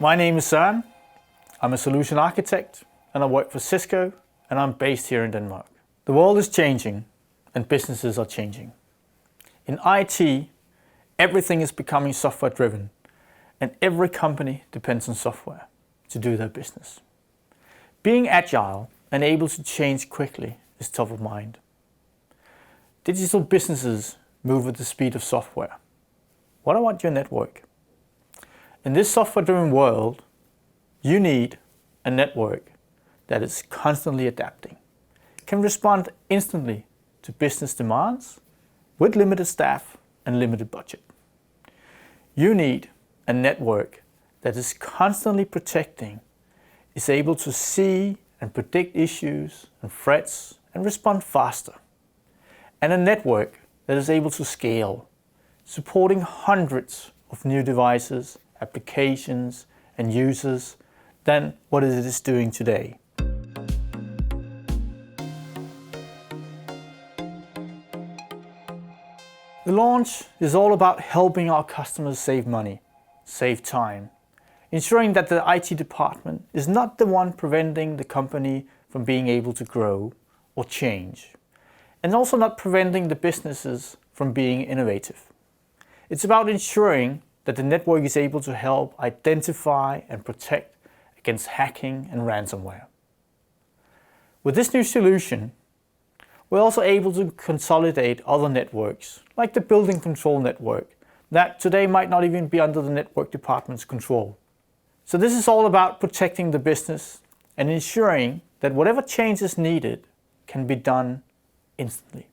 My name is Søren. I'm a solution architect and I work for CISCO and I'm based here in Denmark. The world is changing and businesses are changing. In IT, everything is becoming software driven and every company depends on software to do their business. Being agile and able to change quickly is top of mind. Digital businesses move at the speed of software. What about your network? In this software-driven world, you need a network that is constantly adapting, can respond instantly to business demands with limited staff and limited budget. You need a network that is constantly protecting, is able to see and predict issues and threats and respond faster. And a network that is able to scale, supporting hundreds of new devices, applications and users than what it is doing today. The launch is all about helping our customers save money, save time, ensuring that the IT department is not the one preventing the company from being able to grow or change, and also not preventing the businesses from being innovative. It's about ensuring that the network is able to help identify and protect against hacking and ransomware. With this new solution, we're also able to consolidate other networks, like the building control network, that today might not even be under the network department's control. So this is all about protecting the business and ensuring that whatever change is needed can be done instantly.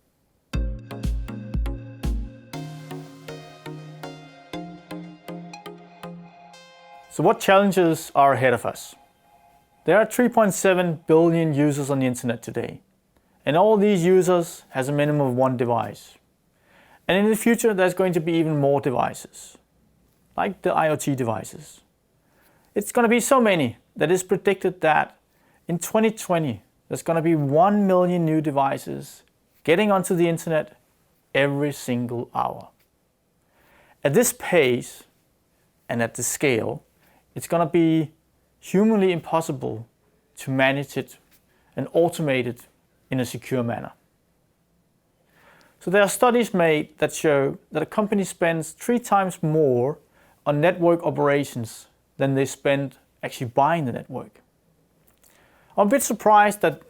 So what challenges are ahead of us? There are 3.7 billion users on the internet today, and all these users has a minimum of one device. And in the future, there's going to be even more devices, like the IoT devices. It's going to be so many that it's predicted that in 2020, there's going to be 1 million new devices getting onto the internet every single hour. At this pace and at this scale, it's going to be humanly impossible to manage it and automate it in a secure manner. So there are studies made that show that a company spends 3 times more on network operations than they spend actually buying the network. I'm a bit surprised that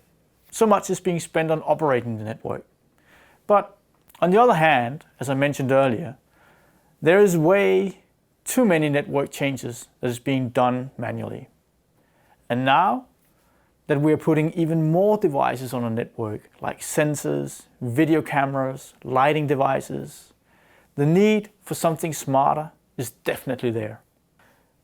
so much is being spent on operating the network. But on the other hand, as I mentioned earlier, there is way too many network changes that is being done manually. And now that we are putting even more devices on a network, like sensors, video cameras, lighting devices, the need for something smarter is definitely there.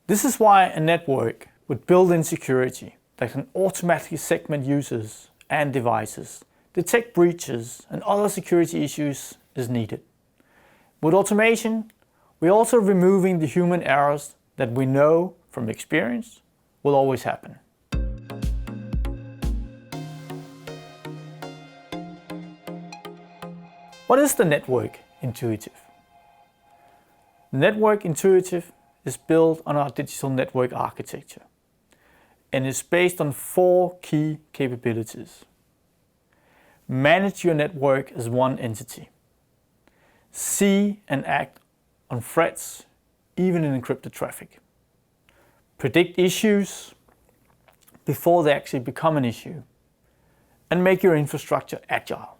This is why a network with built-in security that can automatically segment users and devices, detect breaches and other security issues is needed. With automation, we're also removing the human errors that we know from experience will always happen. What is the network intuitive? Network intuitive is built on our digital network architecture and is based on 4 key capabilities. Manage your network as one entity. See and act on threats, even in encrypted traffic. Predict issues before they actually become an issue, and make your infrastructure agile.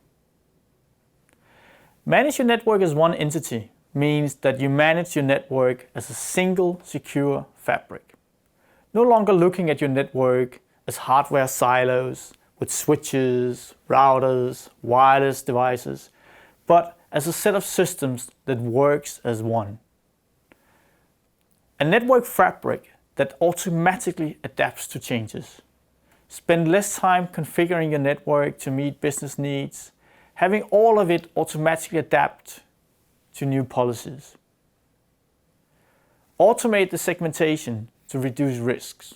Manage your network as one entity means that you manage your network as a single secure fabric. No longer looking at your network as hardware silos with switches, routers, wireless devices, but as a set of systems that works as one. A network fabric that automatically adapts to changes. Spend less time configuring your network to meet business needs, having all of it automatically adapt to new policies. Automate the segmentation to reduce risks.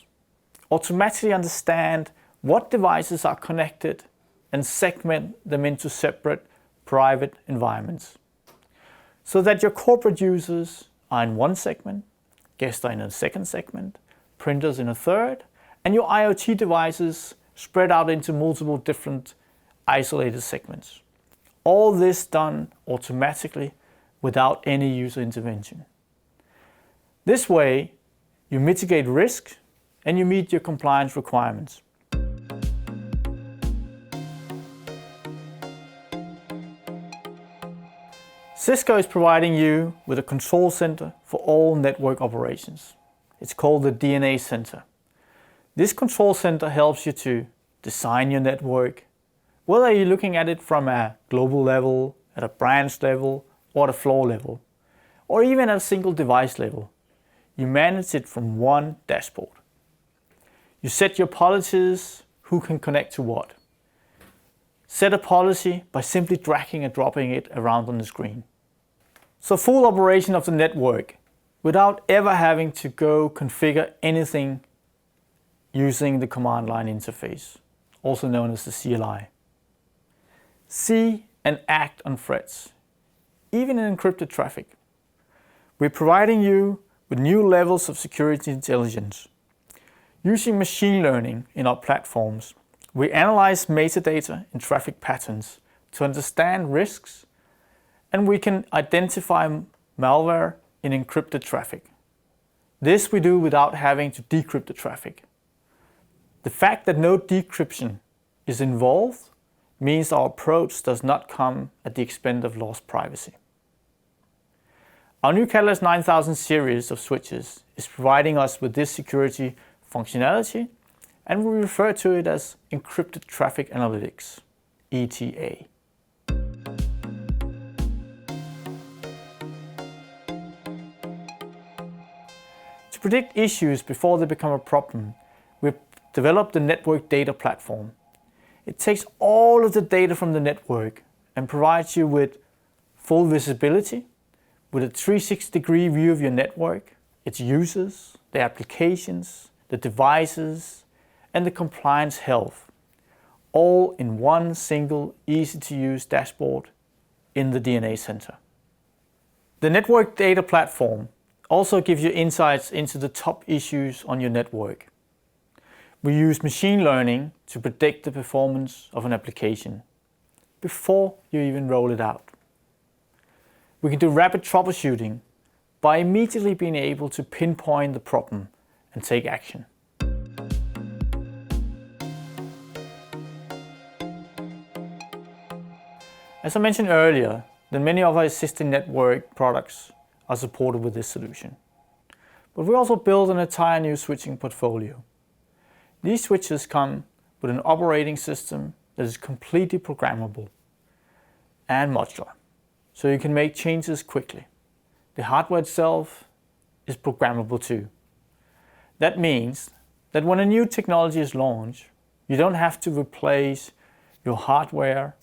Automatically understand what devices are connected and segment them into separate private environments, so that your corporate users are in one segment, guests are in a second segment, printers in a third, and your IoT devices spread out into multiple different isolated segments. All this done automatically without any user intervention. This way, you mitigate risk and you meet your compliance requirements. CISCO is providing you with a control center for all network operations. It's called the DNA Center. This control center helps you to design your network, whether you're looking at it from a global level, at a branch level, or at a floor level, or even at a single device level. You manage it from one dashboard. You set your policies, who can connect to what. Set a policy by simply dragging and dropping it around on the screen. So full operation of the network without ever having to go configure anything using the command line interface, also known as the CLI. See and act on threats, even in encrypted traffic. We're providing you with new levels of security intelligence. Using machine learning in our platforms, we analyze metadata in traffic patterns to understand risks, and we can identify malware in encrypted traffic. This we do without having to decrypt the traffic. The fact that no decryption is involved means our approach does not come at the expense of lost privacy. Our new Catalyst 9000 series of switches is providing us with this security functionality, and we refer to it as Encrypted Traffic Analytics, ETA. To predict issues before they become a problem, we've developed the Network Data Platform. It takes all of the data from the network and provides you with full visibility, with a 360-degree view of your network, its users, the applications, the devices, and the compliance health, all in one single easy-to-use dashboard in the DNA Center. The Network Data Platform also gives you insights into the top issues on your network. We use machine learning to predict the performance of an application before you even roll it out. We can do rapid troubleshooting by immediately being able to pinpoint the problem and take action. As I mentioned earlier, many of our existing network products are supported with this solution. But we also build an entire new switching portfolio. These switches come with an operating system that is completely programmable and modular, so you can make changes quickly. The hardware itself is programmable too. That means that when a new technology is launched, you don't have to replace your hardware,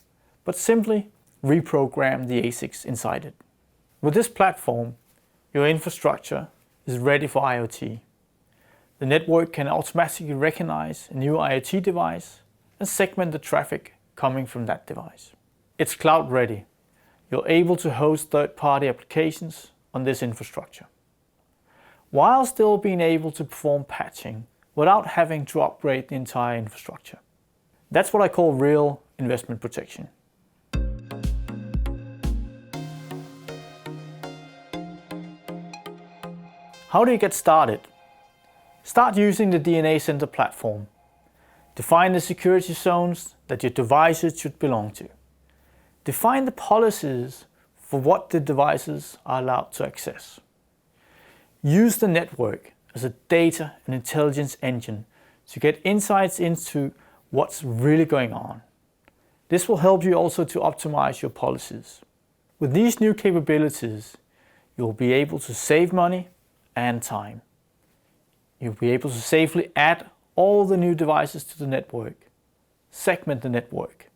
but simply reprogram the ASICs inside it. With this platform, your infrastructure is ready for IoT. The network can automatically recognize a new IoT device and segment the traffic coming from that device. It's cloud ready. You're able to host third-party applications on this infrastructure, while still being able to perform patching without having to upgrade the entire infrastructure. That's what I call real investment protection. How do you get started? Start using the DNA Center platform. Define the security zones that your devices should belong to. Define the policies for what the devices are allowed to access. Use the network as a data and intelligence engine to get insights into what's really going on. This will help you also to optimize your policies. With these new capabilities, you'll be able to save money and time. You'll be able to safely add all the new devices to the network, segment the network,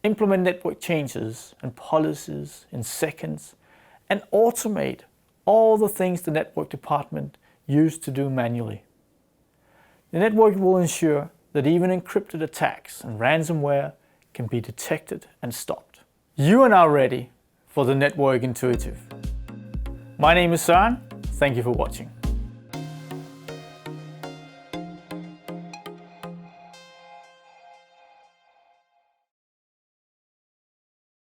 implement network changes and policies in seconds, and automate all the things the network department used to do manually. The network will ensure that even encrypted attacks and ransomware can be detected and stopped. You are now ready for the network intuitive. My name is Søren. Thank you for watching.